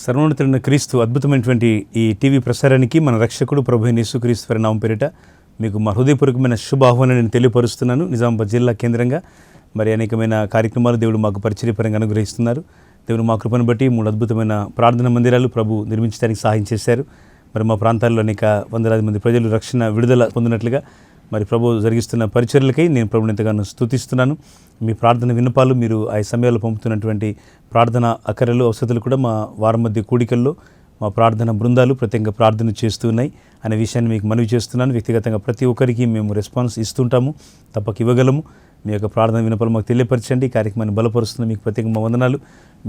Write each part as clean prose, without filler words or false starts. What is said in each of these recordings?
సర్వోన్నతుడైన క్రీస్తు అద్భుతమైనటువంటి ఈ టీవీ ప్రసారానికి మన రక్షకుడు ప్రభు అయిన యేసుక్రీస్తు వారి నామం పేరిట మీకు మా హృదయపూర్వకమైన శుభాహ్వానాన్ని నేను తెలియపరుస్తున్నాను. నిజామాబాద్ జిల్లా కేంద్రంగా మరి అనేకమైన కార్యక్రమాలు దేవుడు మాకు పరిచర్యపరంగా అనుగ్రహిస్తున్నారు. దేవుడు మా కృపను బట్టి 3 అద్భుతమైన ప్రార్థన మందిరాలు ప్రభు నిర్మించడానికి సహాయం చేశారు. మరి మా ప్రాంతాల్లో అనేక వందలాది మంది ప్రజలు రక్షణ విడుదల పొందినట్లుగా మరి ప్రభు జరిగిస్తున్న పరిచర్యలకై నేను ప్రభుని ఎంతగానో స్తుతిస్తున్నాను. మీ ప్రార్థన విన్నపాలు, మీరు ఆ సమయాల్లో పంపుతున్నటువంటి ప్రార్థన అక్కరలు, అవసరాలు కూడా మా వారం మధ్య కూడికల్లో మా ప్రార్థన బృందాలు ప్రత్యేకంగా ప్రార్థన చేస్తూ ఉన్నాయి అనే విషయాన్ని మీకు మనవి చేస్తున్నాను. వ్యక్తిగతంగా ప్రతి ఒక్కరికి మేము రెస్పాన్స్ ఇస్తుంటాము, తప్పక ఇవ్వగలము. మీ యొక్క ప్రార్థన విన్నపాలు మాకు తెలియపరచండి. ఈ కార్యక్రమాన్ని బలపరుస్తున్న మీకు ప్రత్యేకంగా వందనాలు.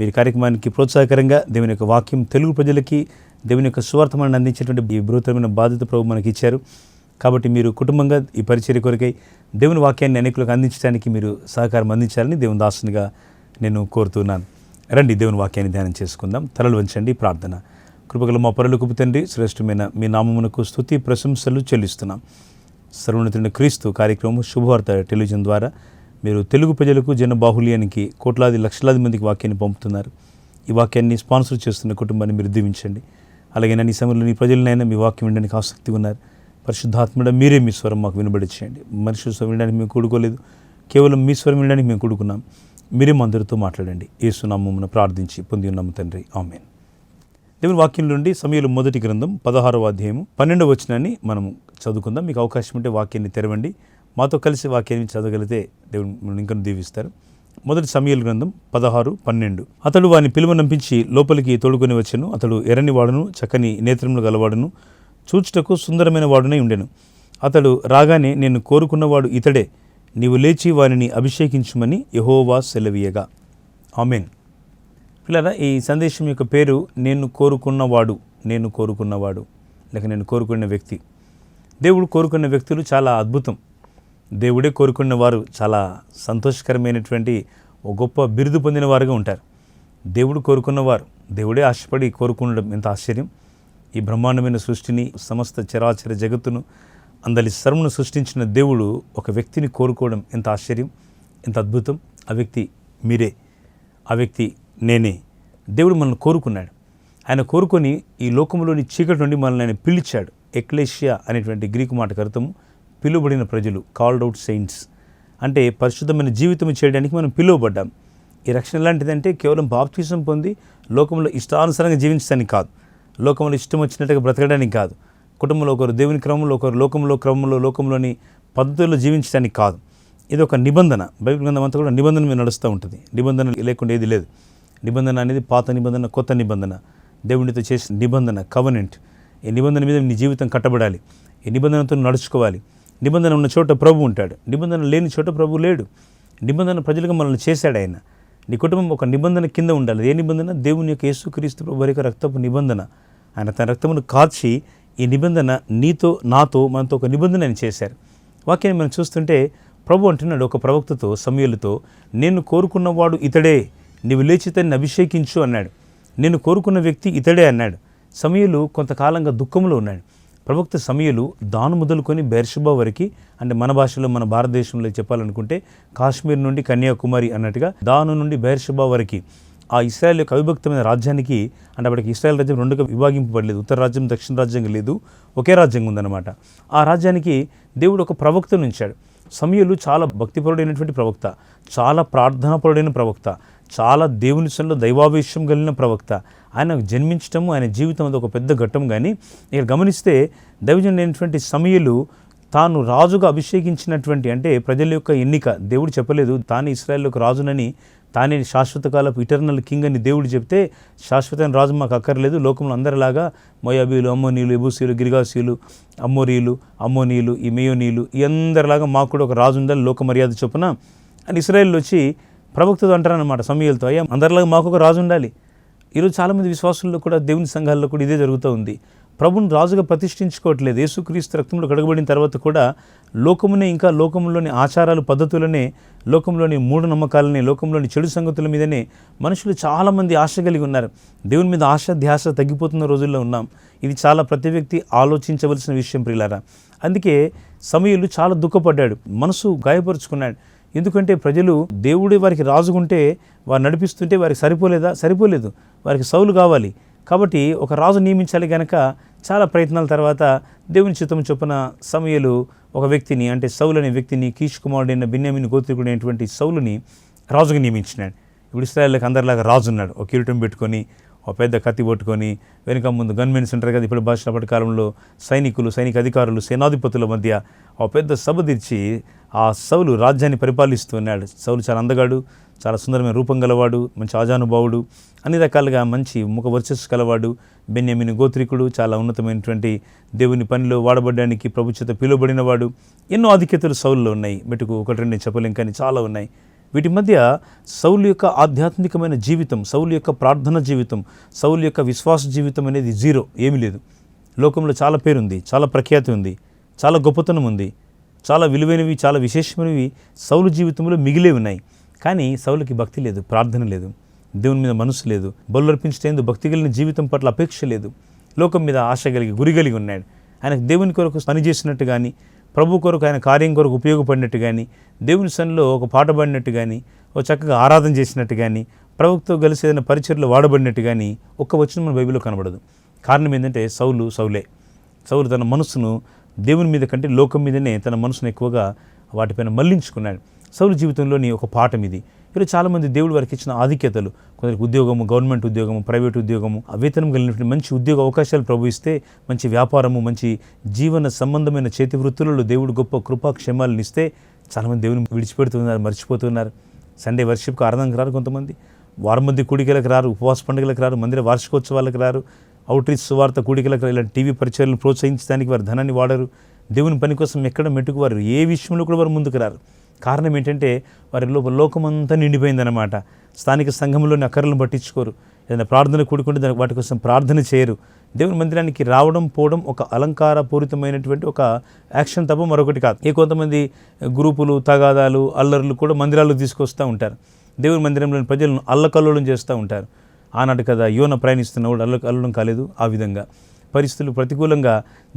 మీరు కార్యక్రమానికి ప్రోత్సాహకరంగా దేవుని యొక్క వాక్యం తెలుగు ప్రజలకి దేవుని యొక్క సువార్తమాన్ని అందించేటువంటి ఈ బృహత్తరమైన బాధ్యత ప్రభు మనకి ఇచ్చారు. కాబట్టి మీరు కుటుంబంగా ఈ పరిచర్య కొరకై దేవుని వాక్యాన్ని అనేకులకు అందించడానికి మీరు సహకారం అందించాలని దేవుని దాసునిగా నేను కోరుతున్నాను. రండి దేవుని వాక్యాన్ని ధ్యానం చేసుకుందాం. తలలు వంచండి. ప్రార్థన. కృపగల మా పరలోకపు తండ్రి, శ్రేష్టమైన మీ నామమునకు స్తుతి ప్రశంసలు చెల్లిస్తున్నాం. సర్వోన్నతుడైన క్రీస్తు కార్యక్రమం శుభవార్త టెలివిజన్ ద్వారా మీరు తెలుగు ప్రజలకు జనబాహుల్యానికి కోట్లాది లక్షలాది మందికి వాక్యాన్ని పంపుతున్నారు. ఈ వాక్యాన్ని స్పాన్సర్ చేస్తున్న కుటుంబాన్ని మీరు దీవించండి. అలాగే ఈ సమయంలో నీ ప్రజలనైనా మీ వాక్యం వినడానికి ఆసక్తి ఉన్నారు. పరిశుద్ధాత్మడ మీరే మీ స్వరం మాకు వినబడిచేయండి. మనుషుల స్వరం వినడానికి మేము కూడుకోలేదు, కేవలం మీ స్వరం వినడానికి మేము కూడుకున్నాం. మీరే మా అందరితో మాట్లాడండి. యేసు నామమున ప్రార్థించి పొంది ఉన్నాము తండ్రి, ఆమేన్. దేవుని వాక్యం నుండి సమూయేలు మొదటి గ్రంథం 16వ అధ్యాయం 12వ వచనాన్ని మనం చదువుకుందాం. మీకు అవకాశం ఉంటే వాక్యాన్ని తెరవండి. మాతో కలిసి వాక్యాన్ని చదవగలిగితే దేవుని ఇంకా దీవిస్తారు. మొదటి సమూయేలు గ్రంథం 16:12. అతడు వాని పిలువనంపించి లోపలికి తోడుకొని వచ్చెను. అతడు ఎర్రని వాడును, చక్కని నేత్రములు గలవాడును, చూచుటకు సుందరమైన వాడునై ఉండెను. అతడు రాగానే, నేను కోరుకున్నవాడు ఇతడే, నీవు లేచి వారిని అభిషేకించుమని యెహోవా సెలవీయగా. ఆమేన్. పిల్లరా, ఈ సందేశం యొక్క పేరు నేను కోరుకున్నవాడు. నేను కోరుకున్నవాడు లేక నేను కోరుకున్న వ్యక్తి. దేవుడు కోరుకున్న వ్యక్తులు చాలా అద్భుతం. దేవుడే కోరుకున్న వారు చాలా సంతోషకరమైనటువంటి ఒక గొప్ప బిరుదు పొందిన వారుగా ఉంటారు. దేవుడు కోరుకున్నవారు, దేవుడే ఆశపడి కోరుకుండడం ఎంత ఆశ్చర్యం. ఈ బ్రహ్మాండమైన సృష్టిని, సమస్త చరాచర జగత్తును, అందరి సర్వను సృష్టించిన దేవుడు ఒక వ్యక్తిని కోరుకోవడం ఎంత ఆశ్చర్యం, ఎంత అద్భుతం. ఆ వ్యక్తి మీరే, ఆ వ్యక్తి నేనే. దేవుడు మనల్ని కోరుకున్నాడు. ఆయన కోరుకొని ఈ లోకంలోని చీకటి నుండి మనల్ని ఆయన పిలిచాడు. ఎక్లేషియా అనేటువంటి గ్రీకు మాటకు అర్థము పిలువబడిన ప్రజలు, కాల్డ్ అవుట్ సెయింట్స్. అంటే పరిశుద్ధమైన జీవితం చేయడానికి మనం పిలువబడ్డాం. ఈ రక్షణ ఎలాంటిదంటే కేవలం బాప్తిసం పొంది లోకంలో ఇష్టానుసారంగా జీవించడానికి కాదు, లోకంలో ఇష్టం వచ్చినట్టుగా బ్రతకడానికి కాదు, కుటుంబంలో ఒకరు దేవుని క్రమంలో, ఒకరు లోకంలోని పద్ధతుల్లో జీవించడానికి కాదు. ఇది ఒక నిబంధన. బైబిల్ గ్రంథం అంతా కూడా నిబంధన మీద నడుస్తూ ఉంటుంది. నిబంధన లేకుండా ఏది లేదు. నిబంధన అనేది పాత నిబంధన, కొత్త నిబంధన, దేవునితో చేసిన నిబంధన, కవనెంట్. ఈ నిబంధన మీద నీ జీవితం కట్టబడాలి. ఈ నిబంధనతో నడుచుకోవాలి. నిబంధన ఉన్న చోట ప్రభు ఉంటాడు, నిబంధన లేని చోట ప్రభు లేడు. నిబంధన ప్రజలుగా మనల్ని చేశాడు ఆయన. నీ కుటుంబం ఒక నిబంధన కింద ఉండాలి. ఏ నిబంధన? దేవుని యొక్క యేసుక్రీస్తు ప్రభు యొక్క రక్తపు నిబంధన. ఆయన తన రక్తమును కార్చి ఈ నిబంధన నీతో, నాతో, మనతో ఒక నిబంధన ఆయన చేశారు. వాక్యాన్ని మనం చూస్తుంటే ప్రభు అంటున్నాడు ఒక ప్రవక్తతో, సమూయేలుతో, నేను కోరుకున్నవాడు ఇతడే, నీవు లేచి తన్ని అభిషేకించు అన్నాడు. నేను కోరుకున్న వ్యక్తి ఇతడే అన్నాడు. సమూయేలు కొంతకాలంగా దుఃఖంలో ఉన్నాడు. ప్రవక్త సమూయేలు దాను మొదలుకొని బెర్షెబా వరకు, అంటే మన భాషలో, మన భారతదేశంలో చెప్పాలనుకుంటే కాశ్మీర్ నుండి కన్యాకుమారి అన్నట్టుగా దాను నుండి బెర్షెబా వరకు ఆ ఇశ్రాయేల్ యొక్క అవిభక్తమైన రాజ్యానికి, అంటే అప్పటికి ఇశ్రాయేల్ రాజ్యం రెండుగా విభాగింపబడలేదు. ఉత్తర రాజ్యం, దక్షిణ రాజ్యం లేదు, ఒకే రాజ్యం ఉందన్నమాట. ఆ రాజ్యానికి దేవుడు ఒక ప్రవక్తను ఉంచాడు. సమూయేలు చాలా భక్తిపరుడైనటువంటి ప్రవక్త, చాలా ప్రార్థనాపరుడైన ప్రవక్త, చాలా దేవుని సన్నిధిలో దైవావేశం కలిగిన ప్రవక్త. ఆయన జన్మించటము, ఆయన జీవితం అది ఒక పెద్ద ఘట్టం. కానీ ఇక్కడ గమనిస్తే దైవజనుడైనటువంటి సమూయేలు తాను రాజుగా అభిషేకించినటువంటి, అంటే ప్రజల యొక్క ఎన్నిక, దేవుడు చెప్పలేదు తానే ఇశ్రాయేల్ యొక్క రాజునని, తానే శాశ్వత కాలపు ఇటర్నల్ కింగ్ అని దేవుడు చెప్తే, శాశ్వతమైన రాజు మాకు అక్కర్లేదు, లోకంలో అందరిలాగా మోయాబీలు, అమ్మోనీలు, ఎబూసీలు, గిర్గాసీలు, అమ్మోనీలు, ఈ మేయోనీలు, ఈ అందరిలాగా మాకు కూడా ఒక రాజు ఉండాలి లోక మర్యాద చొప్పున అని ఇశ్రాయేల్ వచ్చి ప్రవక్తతో అంటారన్నమాట సమూయేలుతో, అయ్యా అందరిలాగా మాకు ఒక రాజు ఉండాలి. ఈరోజు చాలామంది విశ్వాసుల్లో కూడా, దేవుని సంఘాల్లో కూడా ఇదే జరుగుతూ ఉంది. ప్రభుని రాజుగా ప్రతిష్ఠించుకోవట్లేదు. యేసుక్రీస్తు రక్తంలో కడగబడిన తర్వాత కూడా లోకమునే, ఇంకా లోకంలోని ఆచారాలు, పద్ధతులనే, లోకంలోని మూఢనమ్మకాలనే, లోకంలోని చెడు సంగతుల మీదనే మనుషులు చాలామంది ఆశ కలిగి ఉన్నారు. దేవుని మీద ఆశ ధ్యాస తగ్గిపోతున్న రోజుల్లో ఉన్నాం. ఇది చాలా ప్రతి వ్యక్తి ఆలోచించవలసిన విషయం ప్రియులారా. అందుకే సమూయేలు చాలా దుఃఖపడ్డాడు, మనసు గాయపరుచుకున్నాడు. ఎందుకంటే ప్రజలు దేవుడే వారికి రాజుకుంటే, వారు నడిపిస్తుంటే వారికి సరిపోలేదు. వారికి సౌలు కావాలి, కాబట్టి ఒక రాజు నియమించాలి కనుక చాలా ప్రయత్నాల తర్వాత దేవుని చిత్తం చొప్పున సమూయేలు ఒక వ్యక్తిని, అంటే సౌలు అనే వ్యక్తిని, కీష్ కుమారుడైన బిన్యామీను గోత్రికుడైనటువంటి సౌలుని రాజుగా నియమించినాడు. ఇప్పుడు ఇశ్రాయేలుకి అందరిలాగా రాజు ఉన్నాడు. ఒక కిరీటం పెట్టుకొని, ఒక పెద్ద కత్తి పట్టుకొని, వెనుక ముందు గన్మెన్స్ ఉంటారు కదా, ఇప్పుడు భాష అప్పటి కాలంలో సైనికులు, సైనిక అధికారులు, సేనాధిపతుల మధ్య ఒక పెద్ద సభ తెచ్చి ఆ సౌలు రాజ్యాన్ని పరిపాలిస్తూ ఉన్నాడు. సౌలు చాలా అందగాడు, చాలా సుందరమైన రూపం గలవాడు, మంచి ఆజానుభావుడు, అన్ని రకాలుగా మంచి ముఖ వర్చస్సు కలవాడు, బెన్యామీను గోత్రికుడు, చాలా ఉన్నతమైనటువంటి దేవుని పనిలో వాడబడ్డానికి ప్రభు చేత పిలువబడినవాడు. ఎన్నో ఆధిక్యతలు సౌలులో ఉన్నాయి. మెటుకు ఒకటి రెండు చెప్పలేం కానీ చాలా ఉన్నాయి. వీటి మధ్య సౌలు యొక్క ఆధ్యాత్మికమైన జీవితం, సౌలు యొక్క ప్రార్థన జీవితం, సౌలు యొక్క విశ్వాస జీవితం అనేది జీరో, ఏమీ లేదు. లోకంలో చాలా పేరుంది, చాలా ప్రఖ్యాతి ఉంది, చాలా గొప్పతనం ఉంది, చాలా విలువైనవి, చాలా విశేషమైనవి సౌలు జీవితంలో మిగిలే ఉన్నాయి. కానీ సౌలుకి భక్తి లేదు, ప్రార్థన లేదు, దేవుని మీద మనసు లేదు, బలులర్పించేందుకు భక్తి కలిగిన జీవితం పట్ల అపేక్ష లేదు, లోకం మీద ఆశ కలిగి గురి కలిగి ఉన్నాడు. ఆయనకు దేవుని కొరకు పనిచేసినట్టు కానీ, ప్రభు కొరకు ఆయన కార్యం కొరకు ఉపయోగపడినట్టు కానీ, దేవుని సన్నిలో ఒక పాట పాడినట్టు కానీ, ఒక చక్కగా ఆరాధన చేసినట్టు కానీ, ప్రభుత్వం కలిసి ఏదైనా పరిచర్లో వాడబడినట్టు కానీ ఒక్క వచనం మన బైబిల్లో కనబడదు. కారణం ఏంటంటే సౌలు తన మనసును దేవుని మీద కంటే లోకం మీదనే తన మనసును ఎక్కువగా వాటిపైన మళ్లించుకున్నాడు. సౌలు జీవితంలోని ఒక పాఠం ఇది. ఇప్పుడు చాలామంది దేవుడు వారికి ఇచ్చిన ఆధిక్యతలు, కొందరికి ఉద్యోగము, గవర్నమెంట్ ఉద్యోగము, ప్రైవేట్ ఉద్యోగము, వేతనం కలిగినటువంటి మంచి ఉద్యోగ అవకాశాలు ప్రభు ఇస్తే, మంచి వ్యాపారము, మంచి జీవన సంబంధమైన చేతి వృత్తులలో దేవుడు గొప్ప కృపా క్షేమాలను ఇస్తే చాలామంది దేవుని విడిచిపెడుతున్నారు, మర్చిపోతున్నారు. సండే వర్షిప్కి ఆరాధనకు రారు, కొంతమంది వారం మధ్య కూడికలకు రారు, ఉపవాస పండుగలకు రారు, మందిర వార్షికోత్సవాలకు రారు, అవుట్రీచ్ సువార్త కూడికలకు, ఇలాంటి టీవీ పరిచయాలను ప్రోత్సహించడానికి వారు ధనాన్ని వాడరు. దేవుని పని కోసం ఎక్కడ మెట్టుకు వారు ఏ విషయంలో కూడా వారు ముందుకు రారు. కారణం ఏంటంటే వారి లోకమంతా నిండిపోయిందన్నమాట. స్థానిక సంఘంలోని అక్కర్లను పట్టించుకోరు. ఏదైనా ప్రార్థన కూడుకుంటే వాటి కోసం ప్రార్థన చేయరు. దేవుని మందిరానికి రావడం పోవడం ఒక అలంకారపూరితమైనటువంటి ఒక యాక్షన్ తప్ప మరొకటి కాదు. కొంతమంది గ్రూపులు, తగాదాలు, అల్లర్లు కూడా మందిరాల్లో తీసుకొస్తూ ఉంటారు. దేవుని మందిరంలోని ప్రజలను అల్లకల్లోలం చేస్తూ ఉంటారు. ఆనాటి కదా యోన ప్రయాణిస్తున్నవాడు అల్లడం కాలేదు. ఆ విధంగా పరిస్థితులు ప్రతికూలంగా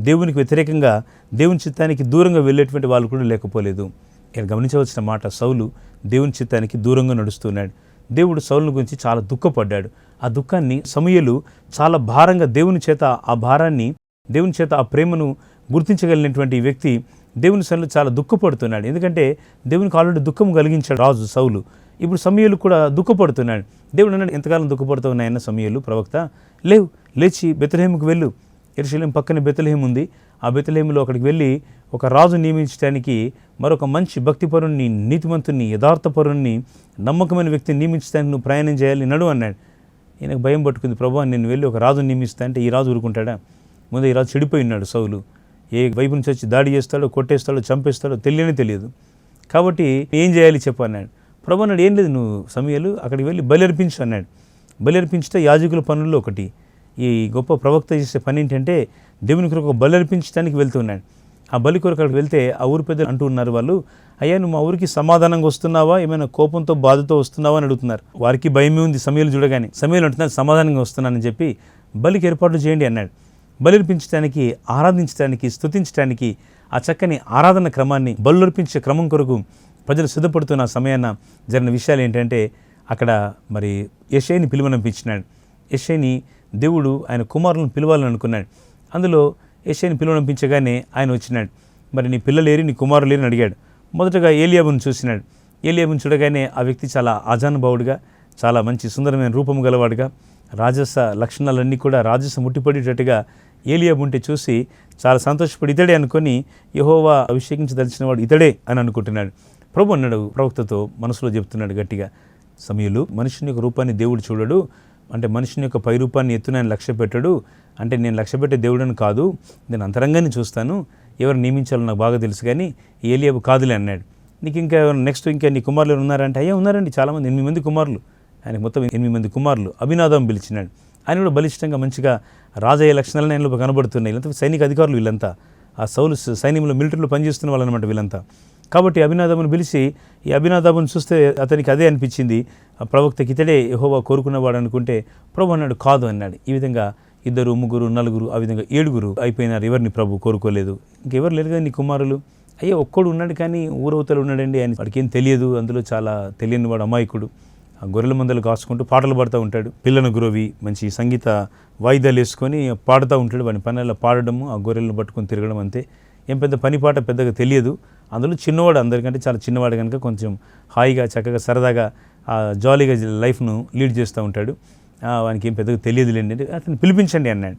దేవునికి వ్యతిరేకంగా దేవుని చిత్తానికి దూరంగా వెళ్ళేటువంటి వాళ్ళు కూడా లేకపోలేదు. ఇక్కడ గమనించవలసిన మాట, సౌలు దేవుని చిత్తానికి దూరంగా నడుస్తున్నాడు. దేవుడు సౌలుని గురించి చాలా దుఃఖపడ్డాడు. ఆ దుఃఖాన్ని సమూయేలు చాలా భారంగా దేవుని చేత ఆ ప్రేమను గుర్తించగలిగినటువంటి వ్యక్తి దేవుని సన్నిధిలో చాలా దుఃఖపడుతున్నాడు. ఎందుకంటే దేవునికి ఆల్రెడీ దుఃఖం కలిగించాడు రాజు సౌలు. ఇప్పుడు సమూయేలు కూడా దుఃఖపడుతున్నాడు. దేవుడు అన్నాడు, ఎంతకాలం దుఃఖపడుతూ ఉన్నాయన్న సమూయేలు ప్రవక్త, లేచి బెత్లెహేముకు వెళ్ళు. యెరూషలేము పక్కనే బెత్లెహేము ఉంది. ఆ బెత్లెహేములో అక్కడికి వెళ్ళి ఒక రాజు నియమించడానికి, మరొక మంచి భక్తిపరుణ్ణి, నీతిమంతుని, యథార్థపరుణ్ణి, నమ్మకమైన వ్యక్తిని నియమించడానికి నువ్వు ప్రయాణం చేయాలి, నడు అన్నాడు. ఈయనకు భయం పట్టుకుంది. ప్రభు, నేను వెళ్ళి ఒక రాజుని నియమిస్తా అంటే ఈ రాజు ఊరుకుంటాడా? ముందు ఈ రాజు చెడిపోయి ఉన్నాడు సౌలు. ఏ వైపు నుంచి వచ్చి దాడి చేస్తాడో, కొట్టేస్తాడో, చంపేస్తాడో తెలియదు. కాబట్టి ఏం చేయాలి చెప్పు అన్నాడు. ప్రభు అన్నాడు, ఏం లేదు, నువ్వు సమూయేలు అక్కడికి వెళ్ళి బలి అర్పించు అన్నాడు. బలి అర్పించితే యాజకుల పనుల్లో ఒకటి. ఈ గొప్ప ప్రవక్త చేసే పని ఏంటంటే దేవుని కొరకు బలి అర్పించడానికి వెళ్తున్నాడు. ఆ బలి కొరకు అక్కడికి వెళ్తే ఆ ఊరి పెద్దలు అంటూ ఉన్నారు, వాళ్ళు, అయ్యా నువ్వు మా ఊరికి సమాధానంగా వస్తున్నావా, ఏమైనా కోపంతో బాధతో వస్తున్నావా అని అడుగుతున్నారు. వారికి భయమే ఉంది సమూయేలు చూడగానే. సమూయేలు అంటున్నారు, సమాధానంగా వస్తున్నానని చెప్పి బలికి ఏర్పాట్లు చేయండి అన్నాడు. బలి అర్పించడానికి, ఆరాధించడానికి, స్తుతించడానికి, ఆ చక్కని ఆరాధన క్రమాన్ని, బలు అర్పించే క్రమం కొరకు ప్రజలు సిద్ధపడుతున్న సమయాన జరిగిన విషయాలు ఏంటంటే, అక్కడ మరి యెషయిని పిలువనంపించినాడు. యెషయిని దేవుడు ఆయన కుమారులను పిలవాలని అనుకున్నాడు. అందులో యెషయిని పిలువనంపించగానే ఆయన వచ్చినాడు. మరి నీ పిల్లలేరి, నీ కుమారులు లేరని అడిగాడు. మొదటగా ఏలియాబును చూసినాడు. ఏలియాబును చూడగానే ఆ వ్యక్తి చాలా ఆజానుభావుడిగా, చాలా మంచి సుందరమైన రూపం గలవాడుగా, రాజస లక్షణాలన్నీ కూడా రాజస ముట్టిపడేటట్టుగా ఏలియాబు ఉంటే చూసి చాలా సంతోషపడి ఇతడే అనుకొని యెహోవా అభిషేకించదలిచిన వాడు ఇతడే అని అనుకుంటున్నాడు. ప్రభు అన్నాడు ప్రవక్తతో, మనసులో చెప్తున్నాడు గట్టిగా, సమూయేలు, మనుషుని యొక్క రూపాన్ని దేవుడు చూడడు, అంటే మనుషుని యొక్క పై రూపాన్ని ఎత్తున ఆయన లక్ష్య పెట్టడు. అంటే నేను లక్ష్య పెట్టే దేవుడని కాదు, నేను అంతరంగాన్ని చూస్తాను, ఎవరు నియమించాలో నాకు బాగా తెలుసు, కానీ ఏలియాబు కాదులే అన్నాడు. నీకు ఇంకా నెక్స్ట్ నీ కుమారులు ఉన్నారంటే, అయ్యా ఉన్నారండి చాలామంది, 8 మంది కుమారులు. ఆయనకు మొత్తం 8 మంది కుమారులు. అభినాదాం పిలిచినాడు. ఆయన కూడా బలిష్టంగా మంచిగా రాజయ్య లక్షణాలను ఆయనలో కనబడుతున్నాయి. వీళ్ళంతా సైనిక అధికారులు, వీళ్ళంతా ఆ సౌలు సైన్యంలో మిలిటరీలో పనిచేస్తున్న వాళ్ళు అనమాట వీళ్ళంతా. కాబట్టి అభినాదాబును పిలిచి, ఈ అభినాదాబును చూస్తే అతనికి అదే అనిపించింది, ఆ ప్రవక్తకి ఇతడే యెహోవా కోరుకున్నవాడు అనుకుంటే ప్రభు అన్నాడు కాదు అన్నాడు. ఈ విధంగా 2, 3, 4, ఆ విధంగా 7 అయిపోయినారు. ఎవరిని ప్రభు కోరుకోలేదు. ఇంకెవరు లేరు కదా నీ కుమారులు. అయ్యో ఒక్కడు ఉన్నాడు కానీ ఊరవతలు ఉన్నాడండి, ఆయన వాడికి ఏం తెలియదు, అందులో చాలా తెలియని వాడు, అమాయకుడు. ఆ గొర్రెల మందలు కాసుకుంటూ పాటలు పాడుతూ ఉంటాడు. పిల్లను గురవి మంచి సంగీత వాయిద్యాలు వేసుకొని పాడుతూ ఉంటాడు. వాని పనుల్లో పాడడము, ఆ గొర్రెలను పట్టుకొని తిరగడం, అంతే. ఏం పెద్ద పని పాట పెద్దగా తెలియదు. అందులో చిన్నవాడు, అందరికంటే చాలా చిన్నవాడు కనుక కొంచెం హాయిగా చక్కగా సరదాగా జాలీగా లైఫ్ను లీడ్ చేస్తూ ఉంటాడు. వానికి ఏం పెద్దగా తెలియదులేండి అంటే అతను పిలిపించండి అన్నాడు.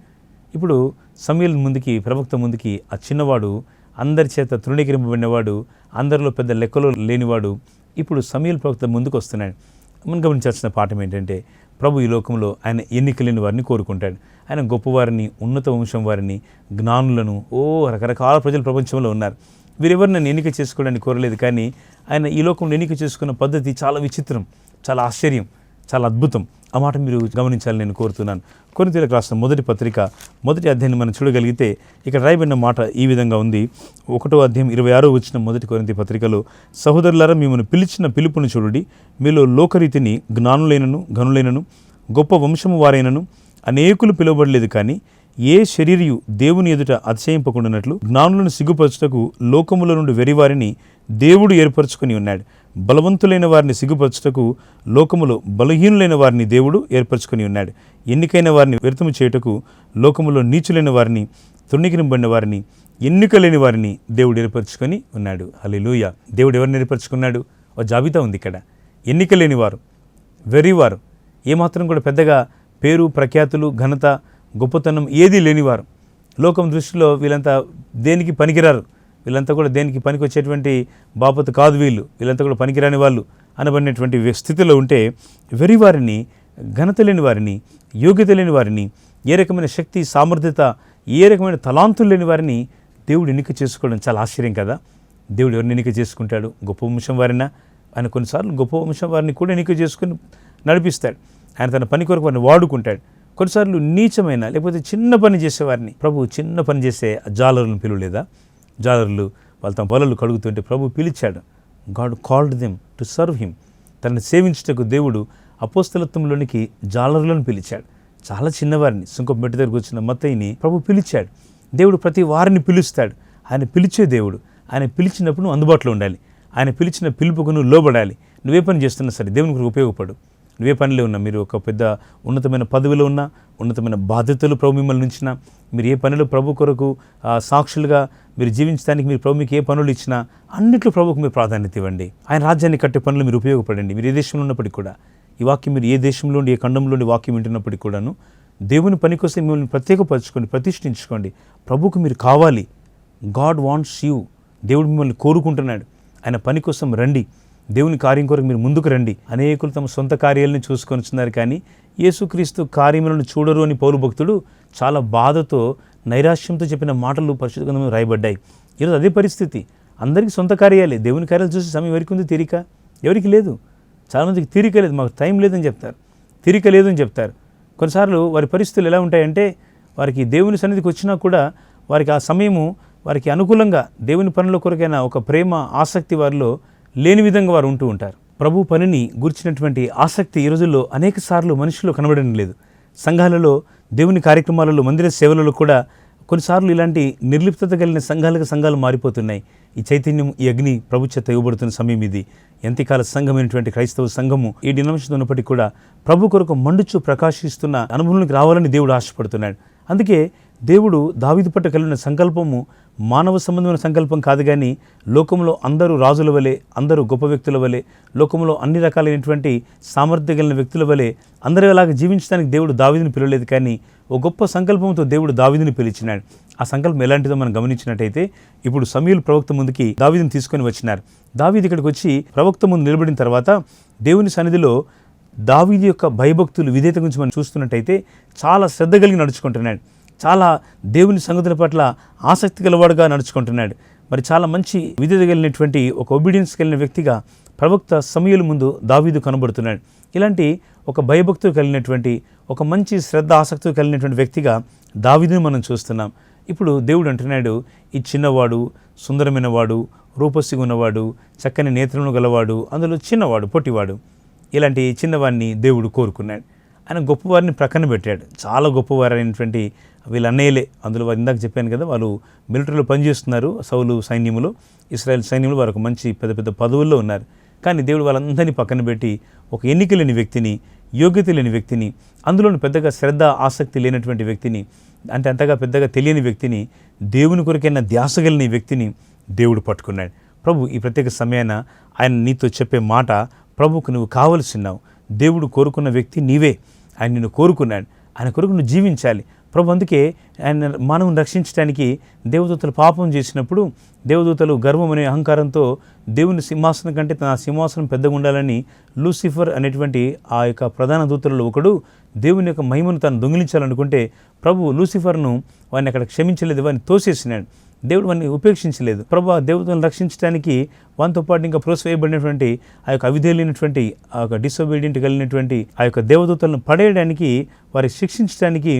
ఇప్పుడు సమూయేలు ముందుకి, ప్రవక్త ముందుకి ఆ చిన్నవాడు, అందరి చేత తృణీకరింపబడినవాడు, అందరిలో పెద్ద లెక్కలో లేనివాడు ఇప్పుడు సమూయేలు ప్రవక్త ముందుకు వస్తున్నాడు. మనం గమనించాల్సిన పాఠం ఏంటంటే, ప్రభు ఈ లోకంలో ఆయన ఎన్నిక లేని వారిని కోరుకుంటాడు. ఆయన గొప్పవారిని, ఉన్నత వంశం వారిని, జ్ఞానులను, రకరకాల ప్రజలు ప్రపంచంలో ఉన్నారు. వీరెవరు నన్ను ఎన్నిక చేసుకోవడానికి కోరలేదు. కానీ ఆయన ఈ లోకంలో ఎన్నిక చేసుకున్న పద్ధతి చాలా విచిత్రం, చాలా ఆశ్చర్యం, చాలా అద్భుతం. ఆ మాట మీరు గమనించాలని నేను కోరుతున్నాను. కొరింథీయులకు రాసిన మొదటి పత్రిక 1వ అధ్యాయాన్ని మనం చూడగలిగితే ఇక్కడ రాయబడిన మాట ఈ విధంగా ఉంది. 1వ అధ్యాయం 26వ వచనం మొదటి కొరింథీ పత్రికలో, సహోదరులారా, మిమ్మల్ని పిలిచిన పిలుపును చూడుడి. మీలో లోకరీతిని జ్ఞానులైనను, ఘనులైనను, గొప్ప వంశము వారైనను అనేకులు పిలువబడలేదు. కానీ ఏ శరీరియు దేవుని ఎదుట అతిశయింపకుండానట్లు జ్ఞానులను సిగ్గుపరచుటకు లోకముల నుండి వెరివారిని దేవుడు ఏర్పరచుకొని ఉన్నాడు. బలవంతులైన వారిని సిగ్గుపరచుటకు లోకములో బలహీనులైన వారిని దేవుడు ఏర్పరచుకొని ఉన్నాడు. ఎన్నికైన వారిని వ్యర్థము చేయుటకు లోకములో నీచులైన వారిని, తృణీకరింపబడిన వారిని, ఎన్నిక లేని వారిని దేవుడు ఏర్పరచుకొని ఉన్నాడు. హల్లెలూయా. దేవుడు ఎవరిని ఏర్పరచుకున్నాడు? ఒక జాబితా ఉంది ఇక్కడ. ఎన్నిక లేనివారు, వెర్రివారు, ఏమాత్రం కూడా పెద్దగా పేరు, ప్రఖ్యాతులు, ఘనత, గొప్పతనం ఏదీ లేనివారు, లోకం దృష్టిలో వీళ్ళంతా దేనికి పనికిరారు, వీళ్ళంతా కూడా దేనికి పనికి వచ్చేటువంటి బాపతు కాదు, వీళ్ళంతా కూడా పనికిరాని వాళ్ళు అనబడినటువంటి స్థితిలో ఉంటే, వెరివారిని, ఘనత లేని వారిని, యోగ్యత లేని వారిని, ఏ రకమైన శక్తి, సామర్థ్యత, ఏ రకమైన తలాంతులు లేని వారిని దేవుడు ఎన్నిక చేసుకోవడం చాలా ఆశ్చర్యం కదా. దేవుడు ఎవరిని ఎన్నిక చేసుకుంటాడు? గొప్ప వంశం వారినా? ఆయన కొన్నిసార్లు గొప్ప వంశం వారిని కూడా ఎన్నిక చేసుకుని నడిపిస్తాడు. ఆయన తన పని కొరకు వారిని వాడుకుంటాడు. కొన్నిసార్లు నీచమైన లేకపోతే చిన్న పని చేసేవారిని, ప్రభు చిన్న పని చేసే జాలరులను పిలువలేదా? జాలరులు వాళ్ళు తమ పొలాలు కడుగుతుంటే ప్రభు పిలిచాడు. God called them to serve him. తనని సేవించుటకు దేవుడు అపోస్తలత్వంలోనికి జాలరులను పిలిచాడు. చాలా చిన్నవారిని, సుంకపు మెట్టు దగ్గరకు వచ్చిన మత్తయిని ప్రభు పిలిచాడు. దేవుడు ప్రతి వారిని పిలుస్తాడు. ఆయన పిలిచే దేవుడు. ఆయన పిలిచినప్పుడు నువ్వు అందుబాటులో ఉండాలి. ఆయన పిలిచిన పిలుపుకు నువ్వు లోబడాలి. నువ్వే పని చేస్తున్నా సరే దేవుని కొరకు ఉపయోగపడు. నువ్వే పనిలో ఉన్నా, మీరు ఒక పెద్ద ఉన్నతమైన పదవిలో ఉన్నా, ఉన్నతమైన బాధ్యతలు ప్రభు మిమ్మల్ని ఉంచినా, మీరు ఏ పనిలో ప్రభు కొరకు సాక్షులుగా మీరు జీవించడానికి మీరు ప్రభు మీకు ఏ పనులు ఇచ్చినా అన్నిట్లో ప్రభుకు మీరు ప్రాధాన్యత ఇవ్వండి. ఆయన రాజ్యాన్ని కట్టే పనులు మీరు ఉపయోగపడండి. మీరు ఏ దేశంలో ఉన్నప్పటికీ కూడా ఈ వాక్యం, మీరు ఏ దేశంలోండి, ఏ ఖండంలోని వాక్యం వింటున్నప్పటికీ కూడాను దేవుని పని కోసం మిమ్మల్ని ప్రత్యేకపరచుకోండి, ప్రతిష్ఠించుకోండి. ప్రభుకు మీరు కావాలి. God wants you. దేవుడు మిమ్మల్ని కోరుకుంటున్నాడు. ఆయన పని కోసం రండి. దేవుని కార్యం కొరకు మీరు ముందుకు రండి. అనేకులు తమ సొంత కార్యాలను చూసుకొని వచ్చినారు, కానీ యేసుక్రీస్తు కార్యములను చూడరు అని పౌలు భక్తుడు చాలా బాధతో, నైరాశ్యంతో చెప్పిన మాటలు పరిశుద్ధ గ్రంథంలో రాయబడ్డాయి. ఈరోజు అదే పరిస్థితి. అందరికీ సొంత కార్యాలే. దేవుని కార్యాలు చూసే సమయం ఎవరికి ఉంది? తీరిక ఎవరికి లేదు. చాలామందికి తీరిక లేదు, మాకు టైం లేదని చెప్తారు, తీరిక లేదని చెప్తారు. కొన్నిసార్లు వారి పరిస్థితులు ఎలా ఉంటాయంటే, వారికి దేవుని సన్నిధికి వచ్చినా కూడా వారికి ఆ సమయము వారికి అనుకూలంగా దేవుని పనుల కొరకైన ఒక ప్రేమ, ఆసక్తి వారిలో లేని విధంగా వారు ఉంటూ ఉంటారు. ప్రభు పనిని గురించినటువంటి ఆసక్తి ఈ రోజుల్లో అనేక సార్లు మనుషుల్లో కనబడడం లేదు. సంఘాలలో, దేవుని కార్యక్రమాలలో, మందిర సేవలలో కూడా కొన్నిసార్లు ఇలాంటి నిర్లిప్తత కలిగిన సంఘాలు మారిపోతున్నాయి. ఈ చైతన్యం, ఈ అగ్ని ప్రభు చేత ఇవ్వబడుతున్న సమయం ఇది. ఎంతకాల సంఘమైనటువంటి క్రైస్తవ సంఘము ఈ డినామినేషన్ ఉన్నప్పటికీ కూడా ప్రభు కొరకు మండుచు ప్రకాశిస్తున్న అనుభవంలోకి రావాలని దేవుడు ఆశపడుతున్నాడు. అందుకే దేవుడు దావీదు పట్ల కలిగిన సంకల్పము మానవ సంబంధమైన సంకల్పం కాదు, కానీ లోకంలో అందరూ రాజుల వలె, అందరూ గొప్ప వ్యక్తుల వలె, లోకంలో అన్ని రకాలైనటువంటి సామర్థ్యం కలిగిన వ్యక్తుల వలె అందరూ అలాగా జీవించడానికి దేవుడు దావీదుని పిలవలేదు, కానీ ఓ గొప్ప సంకల్పంతో దేవుడు దావీదుని పిలిచినాడు. ఆ సంకల్పం ఎలాంటిదో మనం గమనించినట్టయితే, ఇప్పుడు సమూయేలు ప్రవక్త ముందుకి దావీదుని తీసుకొని వచ్చినారు. దావీదు ఇక్కడికి వచ్చి ప్రవక్త ముందు నిలబడిన తర్వాత దేవుని సన్నిధిలో దావీదు యొక్క భయభక్తులు, విధేయత గురించి మనం చూస్తున్నట్టయితే చాలా శ్రద్ధ కలిగి నడుచుకుంటున్నాడు. చాలా దేవుని సంగతుల పట్ల ఆసక్తి గలవాడుగా నడుచుకుంటున్నాడు. మరి చాలా మంచి విధేయత కలిగినటువంటి, ఒక ఒబీడియన్స్ కలిగిన వ్యక్తిగా ప్రవక్త సమూయేలు ముందు దావీదు కనబడుతున్నాడు. ఇలాంటి ఒక భయభక్తులు కలిగినటువంటి, ఒక మంచి శ్రద్ధ, ఆసక్తి కలిగినటువంటి వ్యక్తిగా దావీదుని మనం చూస్తున్నాం. ఇప్పుడు దేవుడు అంటున్నాడు, ఈ చిన్నవాడు, సుందరమైన వాడు, రూపసిగా ఉన్నవాడు, చక్కని నేత్రములు గలవాడు, అందులో చిన్నవాడు, పొట్టివాడు, ఇలాంటి చిన్నవాడిని దేవుడు కోరుకున్నాడు. ఆయన గొప్పవారిని ప్రక్కన పెట్టాడు. చాలా గొప్పవారైనటువంటి వీళ్ళ అన్నయ్యలే. అందులో వారు ఇందాక చెప్పాను కదా, వాళ్ళు మిలిటరీలో పనిచేస్తున్నారు. సౌలు సైన్యములో, ఇశ్రాయేల్ సైన్యంలో వారు ఒక మంచి పెద్ద పెద్ద పదవుల్లో ఉన్నారు. కానీ దేవుడు వాళ్ళందరినీ పక్కన పెట్టి ఒక ఎన్నిక లేని వ్యక్తిని, యోగ్యత లేని వ్యక్తిని, అందులోని పెద్దగా శ్రద్ధ ఆసక్తి లేనటువంటి వ్యక్తిని, అంటే అంతగా పెద్దగా తెలియని వ్యక్తిని, దేవుని కొరకైనా ధ్యాస కలిగిన వ్యక్తిని దేవుడు పట్టుకున్నాడు. ప్రభు ఈ ప్రత్యేక సమయాన ఆయన నీతో చెప్పే మాట, ప్రభుకు నువ్వు కావలసినావు. దేవుడు కోరుకున్న వ్యక్తి నీవే. ఆయన నిన్ను కోరుకున్నాడు. ఆయన కొరకు నువ్వు జీవించాలి. ప్రభు అందుకే ఆయన మానవుని రక్షించడానికి దేవదూతలు పాపం చేసినప్పుడు దేవదూతలు గర్వం అనే అహంకారంతో దేవుని సింహాసనం కంటే తన సింహాసనం పెద్దగా ఉండాలని లూసిఫర్ అనేటువంటి ఆ యొక్క ప్రధాన దూతలలో ఒకడు దేవుని యొక్క మహిమను తాను దొంగిలించాలనుకుంటే ప్రభు లూసిఫర్ను వాడిని అక్కడ క్షమించలేదు, వాడిని తోసేసినాడు. దేవుడు వాడిని ఉపేక్షించలేదు. ప్రభు ఆ దేవతలను రక్షించడానికి వానితో పాటు ఇంకా ప్రోత్సహించబడినటువంటి ఆ యొక్క అవిధేయులైనటువంటి ఆ యొక్క డిసొబీడియంట్ కలిగినటువంటి ఆ యొక్క దేవదూతలను పడేయడానికి, వారికి శిక్షించడానికి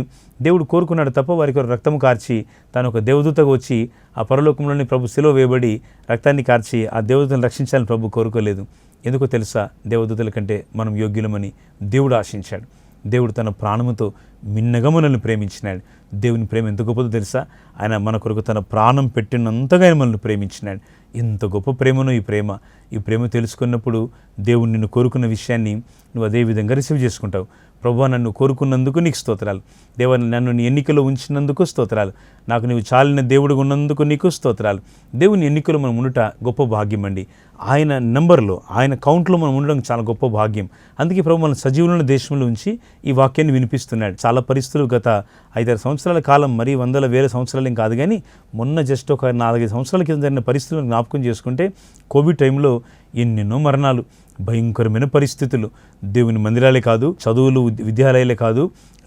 దేవుడు కోరుకున్నాడు తప్ప వారికి రక్తం కార్చి తాను ఒక దేవదూతగా వచ్చి ఆ పరలోకంలోని ప్రభు సిలువ వేయబడి రక్తాన్ని కార్చి ఆ దేవదూతలను రక్షించాలని ప్రభు కోరుకోలేదు. ఎందుకో తెలుసా? దేవదూతల కంటే మనం యోగ్యులమని దేవుడు ఆశించాడు. దేవుడు తన ప్రాణముతో మిన్నగా మనల్ని ప్రేమించినాడు. దేవుని ప్రేమ ఎంత గొప్పదో తెలుసా? ఆయన మన కొరకు తన ప్రాణం పెట్టినంతగా ఆయన మనల్ని ప్రేమించినాడు. ఎంత గొప్ప ప్రేమనో ఈ ప్రేమ. ఈ ప్రేమ తెలుసుకున్నప్పుడు దేవుడు నిన్ను కోరుకున్న విషయాన్ని నువ్వు అదే విధంగా రిసీవ్ చేసుకుంటావు. ప్రభువా, నన్ను కోరుకున్నందుకు నీకు స్తోత్రాలు. దేవా, నన్ను నీ ఎన్నికలో ఉంచినందుకు స్తోత్రాలు. నాకు నీవు చాలిన దేవుడు ఉన్నందుకు నీకు స్తోత్రాలు. దేవుని ఎన్నికలో మనం ఉండట గొప్ప భాగ్యం అండి. ఆయన నెంబర్లో, ఆయన కౌంట్లో మనం ఉండడం చాలా గొప్ప భాగ్యం. అందుకే ప్రభు మన సజీవులను దేశంలో ఉంచి ఈ వాక్యాన్ని వినిపిస్తున్నాడు. చాలా పరిస్థితులు గత 5-6 సంవత్సరాల కాలం, మరీ వందల వేల సంవత్సరాలు ఏం కాదు, కానీ మొన్న జస్ట్ ఒక 4-5 సంవత్సరాల కింద జరిగిన పరిస్థితులను జ్ఞాపకం చేసుకుంటే కోవిడ్ టైంలో ఎన్నెన్నో మరణాలు, భయంకరమైన పరిస్థితులు. దేవుని మందిరాలే కాదు, చదువులు విద్యాలయాలే కాదు,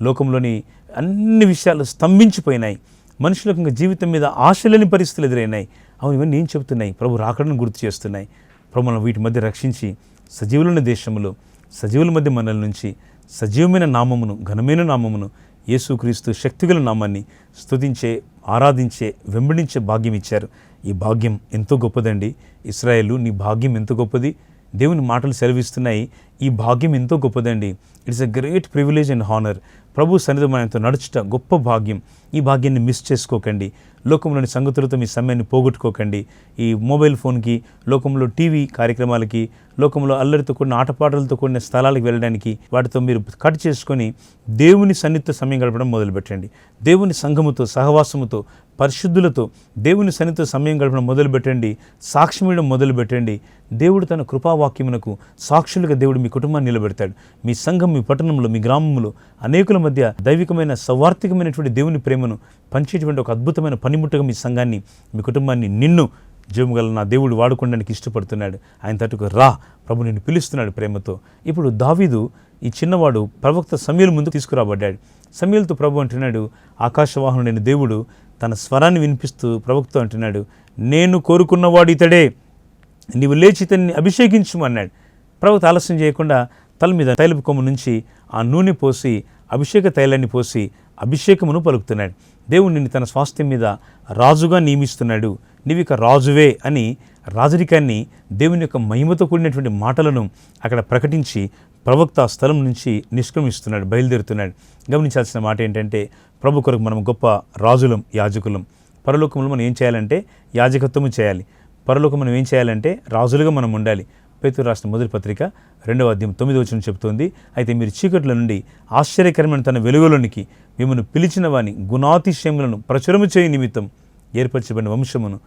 లోకంలోని అన్ని విషయాలు స్తంభించిపోయినాయి. మనుషులకు ఇంకా జీవితం మీద ఆశలేని పరిస్థితులు ఎదురైనాయి. అవును, ఇవన్నీ ఏం చెబుతున్నాయి? ప్రభు రాకడను గుర్తు చేస్తున్నాయి. ప్రభు మనం వీటి మధ్య రక్షించి సజీవులున్న దేశంలో సజీవుల మధ్య మనల నుంచి సజీవమైన నామమును, ఘనమైన నామమును, యేసుక్రీస్తు శక్తిగల నామాన్ని స్తుతించే, ఆరాధించే, వెంబడించే భాగ్యం ఇచ్చారు. ఈ భాగ్యం ఎంతో గొప్పదండి. ఇశ్రాయేలు, నీ భాగ్యం ఎంతో గొప్పది. దేవుని మాటలు సెలవిస్తున్నాయి, ఈ భాగ్యం ఎంతో గొప్పదండి. It's a great privilege and honour. ప్రభు సన్నిధి మనతో నడుచుట గొప్ప భాగ్యం. ఈ భాగ్యాన్ని మిస్ చేసుకోకండి. లోకంలోని సంగతులతో మీ సమయాన్ని పోగొట్టుకోకండి. ఈ మొబైల్ ఫోన్కి, లోకంలో టీవీ కార్యక్రమాలకి, లోకంలో అల్లరితో కూడిన ఆటపాటలతో కూడిన స్థలాలకు వెళ్ళడానికి వాటితో మీరు కట్ చేసుకొని దేవుని సన్నిధితో సమయం గడపడం మొదలుపెట్టండి. దేవుని సంఘముతో, సహవాసముతో, పరిశుద్ధులతో దేవుని సన్నిధితో సమయం గడపడం మొదలుపెట్టండి. సాక్ష్యం ఇవ్వడం మొదలుపెట్టండి. దేవుడు తన కృపావాక్యమునకు సాక్షులుగా దేవుడు మీ కుటుంబాన్ని నిలబెడతాడు. మీ సంఘం, మీ పట్టణంలో, మీ గ్రామంలో అనేకుల మధ్య దైవికమైన, సౌవార్థికమైనటువంటి దేవుని ప్రేమను పంచేటువంటి ఒక అద్భుతమైన పనిముట్టుగా మీ సంఘాన్ని, మీ కుటుంబాన్ని, నిన్ను జీవముగల నా దేవుడు వాడుకోవడానికి ఇష్టపడుతున్నాడు. ఆయన తట్టుకు రా, ప్రభు నిన్ను పిలుస్తున్నాడు ప్రేమతో. ఇప్పుడు దావీదు, ఈ చిన్నవాడు ప్రవక్త సమూయేలు ముందు తీసుకురాబడ్డాడు. సమూయేలుతో ప్రభు అంటున్నాడు, ఆకాశవాహనుడైన దేవుడు తన స్వరాన్ని వినిపిస్తూ ప్రవక్త అంటున్నాడు, నేను కోరుకున్నవాడు ఇతడే, నీవు లేచి ఇతన్ని అభిషేకించుము అన్నాడు. ప్రవక్త ఆలస్యం చేయకుండా తల మీద తైలపు కొమ్ము నుంచి ఆ నూనె పోసి, అభిషేక తైలాన్ని పోసి అభిషేకమును పలుకుతున్నాడు. దేవుడు నిన్ను తన స్వాస్థ్యం మీద రాజుగా నియమిస్తున్నాడు. నీవిక రాజువే అని రాజరికాన్ని, దేవుని యొక్క మహిమతో కూడినటువంటి మాటలను అక్కడ ప్రకటించి ప్రవక్త ఆ స్థలం నుంచి నిష్క్రమిస్తున్నాడు, బయలుదేరుతున్నాడు. గమనించాల్సిన మాట ఏంటంటే, ప్రభు కొరకు మనం గొప్ప రాజులం, యాజకులం. పరలోకంలో మనం ఏం చేయాలంటే యాజకత్వము చేయాలి. పరలోకం మనం ఏం చేయాలంటే రాజులుగా మనం ఉండాలి. పేతురు రాసిన మొదటి పత్రిక 2వ అధ్యాయం 9వ వచనం చెబుతోంది, అయితే మీరు చీకట్ల నుండి ఆశ్చర్యకరమైన తన వెలుగులోనికి మిమ్మల్ని పిలిచిన వాని గుణాతిశయములను ప్రచురము చేయ నిమిత్తం ఏర్పరచబడిన వంశమును,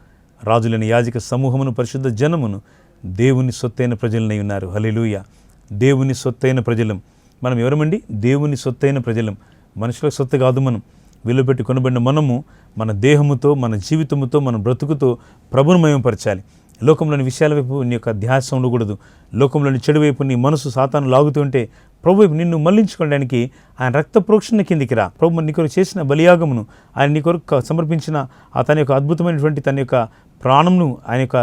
రాజులని యాజక సమూహమును, పరిశుద్ధ జనమును, దేవుని సొత్తైన ప్రజలనై ఉన్నారు. హల్లెలూయా. దేవుని సొత్తైన ప్రజలం. మనం ఎవరమండి? దేవుని సొత్తైన ప్రజలం. మనుషుల సొత్తు కాదు. మనం విలువపెట్టి కొనబడిన మనము మన దేహముతో, మన జీవితముతో, మన బ్రతుకుతో ప్రభును మహిమపరచాలి. లోకంలోని విషయాల వైపు నీ యొక్క ధ్యాస ఉండకూడదు. లోకంలోని చెడు వైపు నీ మనసు సాతాను లాగుతుంటే ప్రభు వైపు నిన్ను మళ్లించుకోవడానికి ఆయన రక్త ప్రోక్షణ కిందికి రా. ప్రభు నీ కొరకు చేసిన బలియాగమును, ఆయన నీ కొరకు సమర్పించిన తన యొక్క అద్భుతమైనటువంటి తన యొక్క ప్రాణమును, ఆయన యొక్క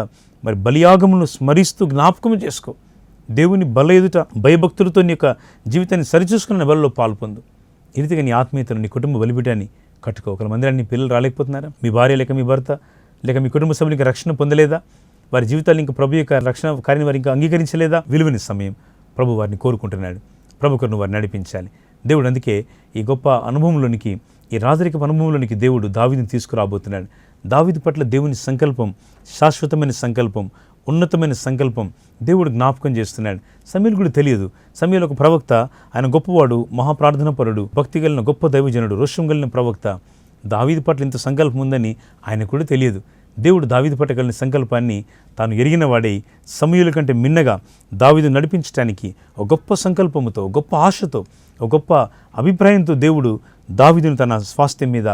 బలియాగమును స్మరిస్తూ జ్ఞాపకం చేసుకో. దేవుని బల ఎదుట భయభక్తులతో నీ యొక్క జీవితాన్ని సరిచూసుకున్న బలలో పాల్పొందు. ఈ రీతిగా నీ ఆత్మీయతను, నీ కుటుంబ బలిపీఠాన్ని కట్టుకో. ఒకరి మందిరాన్ని పిల్లలు రాలేకపోతున్నారా? మీ భార్య లేక మీ భర్త లేక మీ కుటుంబ సభ్యులకి రక్షణ పొందలేదా? వారి జీవితాలు ఇంకా ప్రభు యొక్క రక్షణ కార్యం వారు ఇంకా అంగీకరించలేదా? విలువని సమయం ప్రభు వారిని కోరుకుంటున్నాడు. ప్రభు కొరకు వారిని నడిపించాలి. దేవుడు అందుకే ఈ గొప్ప అనుభవంలోనికి, ఈ రాజరిక అనుభవంలోనికి దేవుడు దావీదుని తీసుకురాబోతున్నాడు. దావీదు పట్ల దేవుని సంకల్పం శాశ్వతమైన సంకల్పం, ఉన్నతమైన సంకల్పం దేవుడు జ్ఞాపకం చేస్తున్నాడు. సమూయేలు కూడా తెలియదు. సమూయేలు ఒక ప్రవక్త, ఆయన గొప్పవాడు, మహాప్రార్థనపరుడు, భక్తి కలిగిన గొప్ప దైవజనుడు, రోషం కలిగిన ప్రవక్త. దావీదు పట్ల ఇంత సంకల్పం ఉందని ఆయన కూడా తెలియదు. దేవుడు దావీదు పట్ల కలిగిన సంకల్పాన్ని తాను ఎరిగిన వాడై సమూయేలు కంటే మిన్నగా దావీదు నడిపించడానికి ఒక గొప్ప సంకల్పముతో, గొప్ప ఆశతో, ఒక గొప్ప అభిప్రాయంతో దేవుడు దావీదును తన స్వాస్థ్యం మీద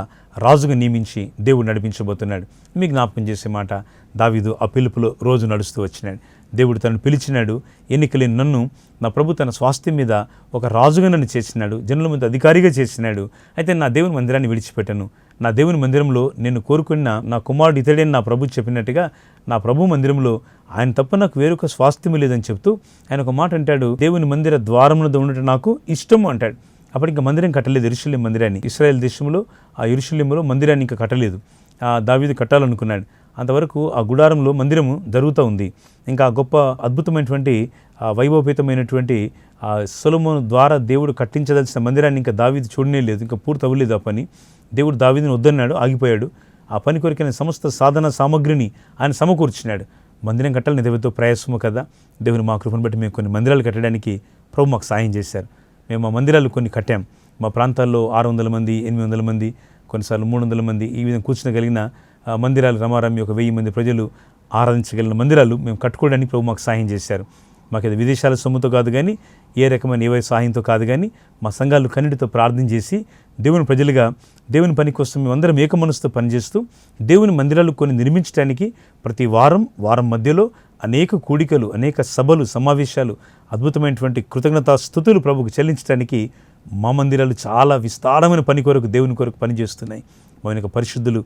రాజుగా నియమించి దేవుడు నడిపించబోతున్నాడు. మీకు జ్ఞాపకం చేసే మాట, దావీదు ఆ పిలుపులో రోజు నడుస్తూ వచ్చినాడు. దేవుడు తనను పిలిచినాడు. ఎన్నికలేని నన్ను నా ప్రభు తన స్వాస్థ్యం మీద ఒక రాజుగా నన్ను చేసినాడు, జనుల మీద అధికారిగా చేసినాడు. అయితే నా దేవుని మందిరాన్ని విడిచిపెట్టను. నా దేవుని మందిరంలో నేను కోరుకున్న నా కుమారుడు ఇతడే నా ప్రభు చెప్పినట్టుగా నా ప్రభు మందిరంలో ఆయన తప్ప నాకు వేరొక స్వాస్థ్యం లేదని చెప్తూ ఆయన ఒక మాట అంటాడు, దేవుని మందిర ద్వారమున ఉండటం నాకు ఇష్టము అంటాడు. అప్పటికి ఇంకా మందిరం కట్టలేదు, యెరూషలేము మందిరాన్ని. ఇశ్రాయేల్ దేశంలో ఆ యెరూషలేములో మందిరాన్ని ఇంకా కట్టలేదు. దావీదు కట్టాలనుకున్నాడు. అంతవరకు ఆ గుడారంలో మందిరము జరుగుతూ ఉంది. ఇంకా గొప్ప అద్భుతమైనటువంటి వైభవపేతమైనటువంటి సొలొమోను ద్వారా దేవుడు కట్టించదలసిన మందిరాన్ని ఇంకా దావీదు చూడనే లేదు, ఇంకా పూర్తి అవ్వలేదు ఆ పని. దేవుడు దావీదును వద్దన్నాడు, ఆగిపోయాడు. ఆ పని కొరికైన సమస్త సాధన సామగ్రిని ఆయన సమకూర్చినాడు. మందిరం కట్టాలని దేవుడితో ప్రయాసము కదా. దేవుని మా కృపను బట్టి మేము కొన్ని మందిరాలు కట్టడానికి ప్రభు మాకు సాయం చేశారు. మేము ఆ మందిరాలు కొన్ని కట్టాం. మా ప్రాంతాల్లో 600 మంది, 800 మంది, కొన్నిసార్లు 300 మంది ఈ విధంగా కూర్చునగలిగిన మందిరాలు, రమారమి 1000 మంది ప్రజలు ఆరాధించగలిగిన మందిరాలు మేము కట్టుకోవడానికి ప్రభు మాకు సాయం చేశారు. మాకు అది విదేశాల సొమ్ముతో కాదు కానీ, ఏ రకమైన ఏవై సహాయంతో కాదు కానీ, మా సంఘాలు కన్నిటితో ప్రార్థన చేసి దేవుని ప్రజలుగా దేవుని పని కోసం మేమందరం ఏక మనసుతో పనిచేస్తూ దేవుని మందిరాలు కొన్ని నిర్మించడానికి ప్రతి వారం మధ్యలో అనేక కూడికలు, అనేక సభలు, సమావేశాలు, అద్భుతమైనటువంటి కృతజ్ఞతా స్తుతులు ప్రభుకు చెల్లించడానికి మా మందిరాలు చాలా విస్తారమైన పని కొరకు, దేవుని కొరకు పనిచేస్తున్నాయి. మా యొక్క పరిశుద్ధులు,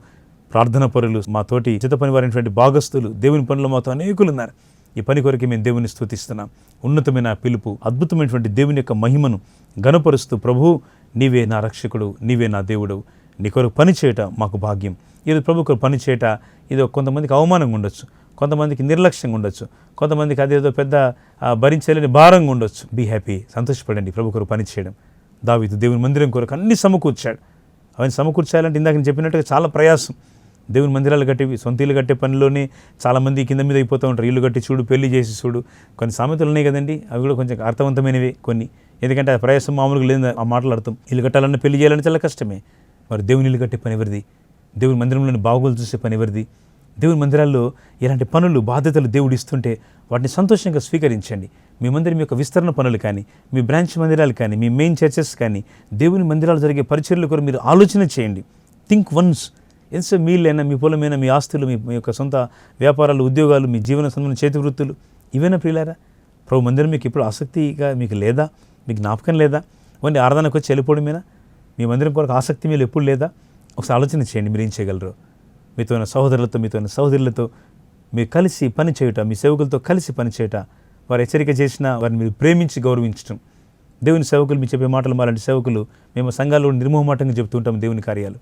ప్రార్థన పరులు, మా తోటి చిత్త పని వారైనటువంటి భాగస్తులు, దేవుని పనిలో మాతో అనేకులు ఉన్నారు. ఈ పని కొరకు మేము దేవుని స్తుతిస్తున్నాం. ఉన్నతమైన పిలుపు, అద్భుతమైనటువంటి దేవుని యొక్క మహిమను గణపరుస్తూ, ప్రభు నీవే నా రక్షకుడు, నీవే నా దేవుడు, నీ కొరకు పని చేయట మాకు భాగ్యం. ఇది ప్రభు కొరకు పని చేయట ఇది కొంతమందికి అవమానంగా ఉండొచ్చు, కొంతమందికి నిర్లక్ష్యంగా ఉండొచ్చు, కొంతమందికి అదేదో పెద్ద భరించలేని భారంగా ఉండొచ్చు. బీ హ్యాపీ, సంతోషపడండి ప్రభు కొరకు పని చేయడం. దావీదు దేవుని మందిరం కొరకు అన్ని సమకూర్చాడు. అవన్నీ సమకూర్చాలంటే ఇందాక నేను చెప్పినట్టుగా చాలా ప్రయాసం. దేవుని మందిరాలు కట్టేవి, సొంత ఇల్లు కట్టే పనిలోనే చాలామంది కింద మీద అయిపోతూ ఉంటారు. ఇల్లు కట్టి చూడు, పెళ్లి చేసి చూడు, కొన్ని సామెతలు ఉన్నాయి కదండి, అవి కూడా కొంచెం అర్థవంతమైనవి కొన్ని. ఎందుకంటే ఆ ప్రయాసం మామూలుగా లేదు, ఆ మాటలు అర్థం. ఇల్లు కట్టాలన్నా పెళ్లి చేయాలంటే చాలా కష్టమే. మరి దేవుని ఇల్లు కట్టే పని ఎవరిది? దేవుని మందిరంలోని బాగోలు చూసే పని ఎవరిది? దేవుని మందిరాల్లో ఇలాంటి పనులు, బాధ్యతలు దేవుడు ఇస్తుంటే వాటిని సంతోషంగా స్వీకరించండి. మీ మందిరం యొక్క విస్తరణ పనులు కానీ, మీ బ్రాంచ్ మందిరాలు కానీ, మీ మెయిన్ చర్చెస్ కానీ, దేవుని మందిరాలు జరిగే పరిచర్యల కొరకు మీరు ఆలోచన చేయండి. Think once. ఎంత మీలైనా, మీ పొలమైనా, మీ ఆస్తులు, మీ యొక్క సొంత వ్యాపారాలు, ఉద్యోగాలు, మీ జీవన సంబంధం చేతి వృత్తులు, ఇవేనా ప్రియులారా? ప్రభు మందిరం మీకు ఇప్పుడు ఆసక్తిగా మీకు లేదా? మీకు జ్ఞాపకం లేదా? ఓన్లీ ఆరాధనకు వచ్చి వెళ్ళిపోవడమేనా? మీ మందిరం కొరకు ఆసక్తి మీరు ఎప్పుడు లేదా? ఒకసారి ఆలోచన చేయండి, మీరు ఏం చేయగలరు. మీతో ఉన్న సహోదరులతో, మీతో ఉన్న సహోదరులతో మీరు కలిసి పని చేయుట, మీ సేవకులతో కలిసి పని చేయుట, వారు హెచ్చరిక చేసిన వారిని మీరు ప్రేమించి గౌరవించడం. దేవుని సేవకులు మీరు చెప్పే మాటలు, మాలాంటి సేవకులు మేము సంఘాల్లో నిర్మోహమాటంగా చెప్తూ ఉంటాం దేవుని కార్యాలు.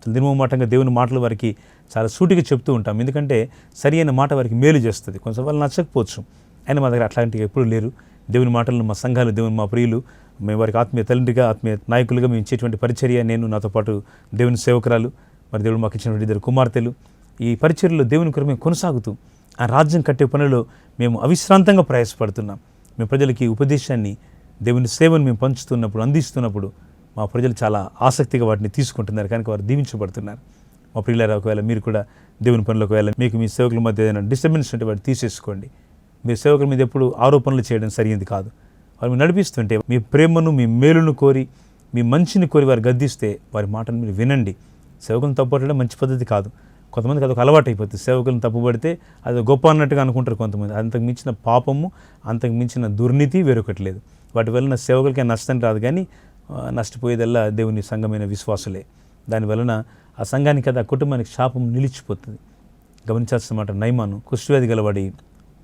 నిర్మోహమాటంగా దేవుని మాటలు వారికి చాలా సూటిగా చెప్తూ ఉంటాం. ఎందుకంటే సరి అయిన మాట వారికి మేలు చేస్తుంది. కొంచెం నచ్చకపోవచ్చు, అయినా మా దగ్గర అట్లాంటివి ఎప్పుడూ లేరు. దేవుని మాటలను మా సంఘాలు, దేవుని మా ప్రియులు, మేము వారికి ఆత్మీయ తల్లిగా, ఆత్మీయ నాయకులుగా మేము ఇచ్చేటువంటి పరిచర్య, నేను నాతో పాటు దేవుని సేవకురాలు, మరి దేవుడు మాకు ఇచ్చినటువంటి 2 కుమార్తెలు, ఈ పరిచర్యలో దేవుని కొరకు మేము కొనసాగుతూ ఆ రాజ్యం కట్టే పనిలో మేము అవిశ్రాంతంగా ప్రయాసపడుతున్నాం. మేము ప్రజలకి ఉపదేశాన్ని, దేవుని సేవను మేము పంచుతున్నప్పుడు, అందిస్తున్నప్పుడు మా ప్రజలు చాలా ఆసక్తిగా వాటిని తీసుకుంటున్నారు, కనుక వారు దీవించబడుతున్నారు. మా ప్రియులారా, ఒకవేళ మీరు కూడా దేవుని పనులకు ఒకవేళ మీకు మీ సేవకుల మధ్య ఏదైనా డిస్టర్బెన్స్ ఉంటే వాటిని తీసేసుకోండి. మీ సేవకుల మీద ఎప్పుడు ఆరోపణలు చేయడం సరైనది కాదు. వారు మీరు నడిపిస్తుంటే మీ ప్రేమను, మీ మేలును కోరి, మీ మంచిని కోరి వారు గద్దిస్తే వారి మాటను మీరు వినండి. సేవకులను తప్పుపట్టడం మంచి పద్ధతి కాదు. కొంతమందికి అదొక అలవాటు అయిపోతుంది. సేవకులను తప్పుపడితే అది గొప్ప అన్నట్టుగా అనుకుంటారు కొంతమంది. అంతకు మించిన పాపము, అంతకు మించిన దుర్నీతి వేరొకటి లేదు. వాటి వలన సేవకులకి నష్టం రాదు, కానీ నష్టపోయేదల్లా దేవుని సంఘమైన విశ్వాసులే. దానివలన ఆ సంఘానికి కదా, ఆ కుటుంబానికి శాపం నిలిచిపోతుంది. గమనించాల్సిన మాట, నయమాను కుష్ఠవ్యాధి గలవాడి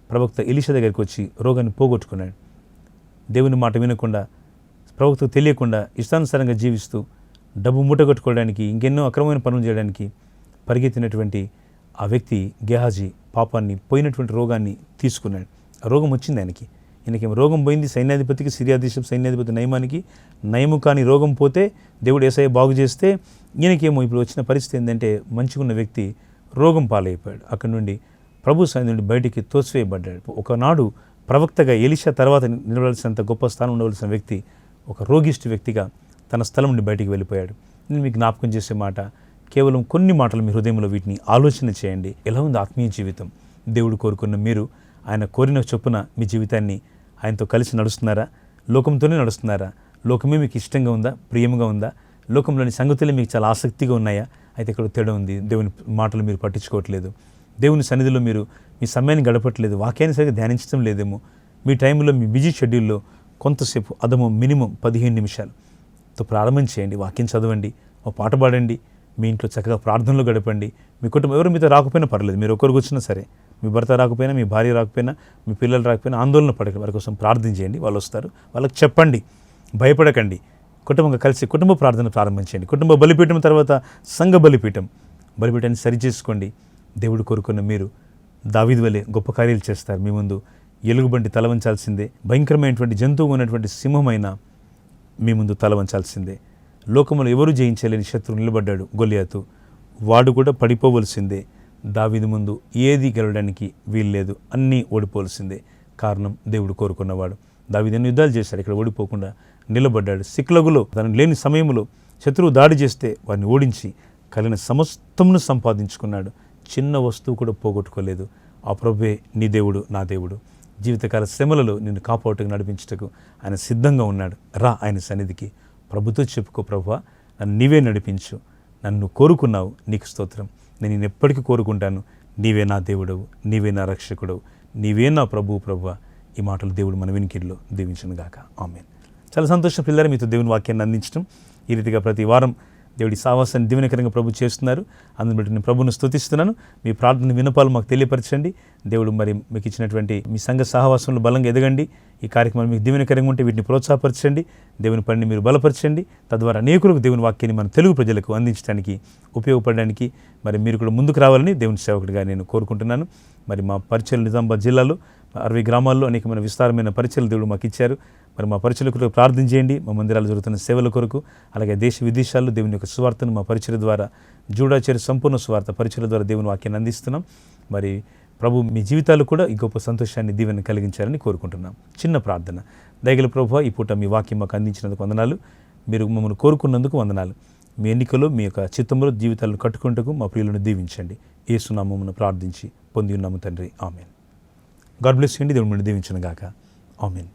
ప్రవక్త ఎలీషా దగ్గరికి వచ్చి రోగాన్ని పోగొట్టుకున్నాడు. దేవుని మాట వినకుండా, ప్రవక్తకు తెలియకుండా ఇష్టానుసారంగా జీవిస్తూ డబ్బు మూటగొట్టుకోవడానికి, ఇంకెన్నో అక్రమమైన పనులు చేయడానికి పరిగెత్తినటువంటి ఆ వ్యక్తి గేహాజీ పాపాన్ని, పోయినటువంటి రోగాన్ని తీసుకున్నాడు. ఆ రోగం వచ్చింది ఆయనకి. ఈయనకేమో రోగం పోయింది, సైన్యాధిపతికి, సిరియా దేశం సైన్యాధిపతి నయమానికి నయము కాని రోగం పోతే దేవుడు యేసయ్య బాగు చేస్తే, ఈయనకేమో ఇప్పుడు వచ్చిన పరిస్థితి ఏంటంటే మంచిగున్న వ్యక్తి రోగం పాలైపోయాడు. అక్కడి నుండి ప్రభు సన్నిధి నుండి బయటికి తోసివేయబడ్డాడు. ఒకనాడు ప్రవక్తగా ఎలీషా తర్వాత నిలవలసినంత గొప్ప స్థానం ఉండవలసిన వ్యక్తి ఒక రోగిష్టి వ్యక్తిగా తన స్థలం నుండి బయటికి వెళ్ళిపోయాడు. నేను మీకు జ్ఞాపకం చేసే మాట, కేవలం కొన్ని మాటలు మీ హృదయంలో వీటిని ఆలోచన చేయండి. ఎలా ఉంది ఆత్మీయ జీవితం? దేవుడు కోరుకున్న మీరు ఆయన కోరిన చొప్పున మీ జీవితాన్ని ఆయనతో కలిసి నడుస్తున్నారా? లోకంతోనే నడుస్తున్నారా? లోకమే మీకు ఇష్టంగా ఉందా, ప్రియంగా ఉందా? లోకంలోని సంగతులే మీకు చాలా ఆసక్తిగా ఉన్నాయా? అయితే ఇక్కడ తేడా ఉంది. దేవుని మాటలు మీరు పట్టించుకోవట్లేదు. దేవుని సన్నిధిలో మీరు మీ సమయాన్ని గడపట్లేదు. వాక్యాన్ని సరిగ్గా ధ్యానించడం లేదేమో. మీ టైంలో మీ బిజీ షెడ్యూల్లో కొంతసేపు అదము మినిమం 15 నిమిషాలతో ప్రారంభం చేయండి. వాక్యం చదవండి, ఒక పాట పాడండి, మీ ఇంట్లో చక్కగా ప్రార్థనలు గడపండి. మీ కుటుంబం ఎవరు మీతో రాకపోయినా పర్లేదు, మీరు ఒకరికి వచ్చినా సరే, మీ భర్త రాకపోయినా, మీ భార్య రాకపోయినా, మీ పిల్లలు రాకపోయినా ఆందోళన పడకండి. వారి కోసం ప్రార్థన చేయండి. వాళ్ళు వస్తారు, వాళ్ళకి చెప్పండి, భయపడకండి. కుటుంబంగా కలిసి కుటుంబ ప్రార్థన ప్రారంభించండి. కుటుంబ బలిపీఠం తర్వాత సంఘ బలిపీఠాన్ని సరిచేసుకోండి. దేవుడు కోరుకున్న మీరు దావీదు వలె గొప్ప కార్యాలు చేస్తారు. మీ ముందు ఎలుగుబంటి తల వంచాల్సిందే, భయంకరమైనటువంటి జంతువు ఉన్నటువంటి సింహమైన మీ ముందు తల వంచాల్సిందే. లోకములో ఎవరు జయించలేని శత్రువు నిలబడ్డాడు గొలియాతు, వాడు కూడా పడిపోవలసిందే. దావీదు ముందు ఏది గెలవడానికి వీల్లేదు, అన్నీ ఓడిపోవలసిందే. కారణం దేవుడు కోరుకున్నవాడు. దావీదు ఎన్ని యుద్ధాలు చేశాడు, ఇక్కడ ఓడిపోకుండా నిలబడ్డాడు. సిక్లగులో తను లేని సమయంలో శత్రువు దాడి చేస్తే వారిని ఓడించి కలిగిన సమస్తమును సంపాదించుకున్నాడు. చిన్న వస్తువు కూడా పోగొట్టుకోలేదు. ఆ ప్రభువే నీ దేవుడు, నా దేవుడు. జీవితకాల శ్రమలలో నిన్ను కాపాడుటకు నడిపించుటకు ఆయన సిద్ధంగా ఉన్నాడు. రా ఆయన సన్నిధికి, ప్రభుతో చెప్పుకో, ప్రభువా నన్ను నీవే నడిపించు, నన్ను కోరుకున్నావు, నీకు స్తోత్రం, నేను ఎప్పటికీ కోరుకుంటాను, నీవే నా దేవుడవు, నీవే నా రక్షకుడవు, నీవే నా ప్రభువా. ఈ మాటలు దేవుడు మన వినికిడిలో దీవించును గాక. ఆమేన్. చాలా సంతోషం పిల్లలు, మీతో దేవుని వాక్యాన్ని అందించడం. ఈ రీతిగా ప్రతి వారం దేవుడి సావాసాన్ని దీవెనకరంగా ప్రభు చేస్తున్నారు. అందుని బట్టి నేను ప్రభువును స్తుతిస్తున్నాను. మీ ప్రార్థన వినపాలు మాకు తెలియపరచండి. దేవుడు మరి మీకు ఇచ్చినటువంటి మీ సంఘ సహవాసంలో బలంగా ఎదగండి. ఈ కార్యక్రమాలు మీకు దీవెనకరంగా ఉంటే వీటిని ప్రోత్సాహపరచండి. దేవుని పనిని మీరు బలపరచండి. తద్వారా అనేకులకు దేవుని వాక్యాన్ని మన తెలుగు ప్రజలకు అందించడానికి, ఉపయోగపడడానికి మరి మీరు కూడా ముందుకు రావాలని దేవుని సేవకుడిగా నేను కోరుకుంటున్నాను. మరి మా పరిచయలు నిజామాబాద్ జిల్లాలో 60 గ్రామాల్లో అనేకమైన విస్తారమైన పరిచయలు దేవుడు మాకు ఇచ్చారు. మరి మా పరిచయల కొరకు ప్రార్థన చేయండి. మా మందిరాలు జరుగుతున్న సేవల కొరకు, అలాగే దేశ విదేశాల్లో దేవుని యొక్క సువార్తను మా పరిచయ ద్వారా, జూడాచేరి సంపూర్ణ సువార్త పరిచయల ద్వారా దేవుని వాక్యాన్ని అందిస్తున్నాం. మరి ప్రభు మీ జీవితాలు కూడా ఈ గొప్ప సంతోషాన్ని, దీవెన కలిగించాలని కోరుకుంటున్నాం. చిన్న ప్రార్థన. దయగల ప్రభువా, ఈ పూట మీ వాక్యం మాకు అందించినందుకు వందనాలు. మీరు మమ్మల్ని కోరుకున్నందుకు వందనాలు. మీ ఎన్నికలో మీ యొక్క చిత్తంలో జీవితాలను కట్టుకుంటూ మా ప్రియులను దీవించండి. యేసు నామమున ప్రార్థించి పొంది ఉన్నాము తండ్రి. ఆమేన్. గాడ్ బ్లెస్ యు అండి. దేవుడు మిమ్మల్ని దీవించును గాక. ఆమేన్.